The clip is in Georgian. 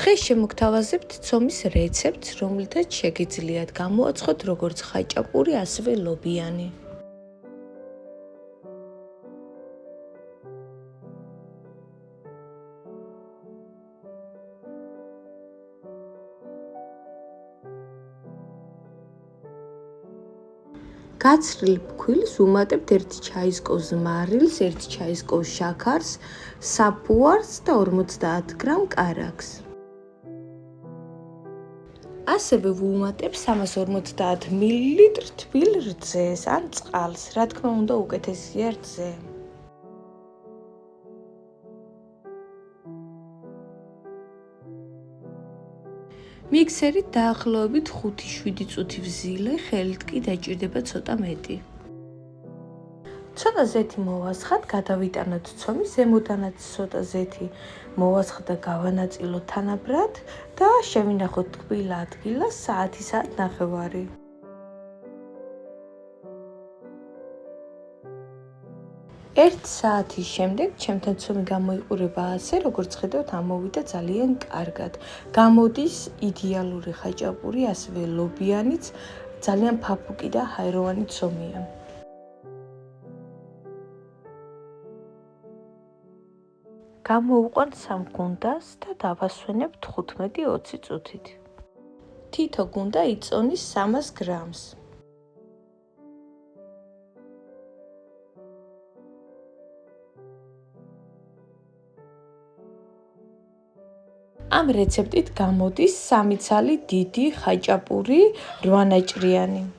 დღეს შემოგთავაზებთ ცომის რეცეპტს, რომლითაც შეგიძლიათ გამოაცხოთ როგორც ხაჭაპური, ასევე ლობიანი. გაცრილ ფქვილს ვუმატებთ 1 ჩაისკოს მარილს, 1 ჩაისკოს შაქარს, საფუარს და 50 გრამ კარაქს. ასევე ვუმატებ 350 მლ თბილ რძეს ან წყალს, რა თქმა უნდა უკეთესია რძე. მიქსერით დაახლოებით 5-7 წუთი ვზილე, ხელით კი დაჭირდება ცოტა მეტი. ცოტა ზეთი მოვასხათ, გადავიტანოთ ცომი, ზემოდანაც ცოტა ზეთი მოვასხათ და გავანაწილოთ თანაბრად და შევინახოთ თბილ ადგილას საათი-საათნახევარი. ერთ საათის შემდეგ ჩემთან ცომი გამოიყურება ასე, როგორც ხედავთ, ამოვიდა ძალიან კარგად. გამოდის იდეალური ხაჭაპური, ასევე ლობიანიც, ძალიან ფაფუკი და ჰაეროვანი ცომია. გამოვუყვან 3 გუნდას და დავასვენებ 15-20 წუთით. თითო გუნდა იწონის 300 გრამს. ამ რეცეპტით გამოდის 3 ცალი დიდი ხაჭაპური 8 ნაჭრიანი.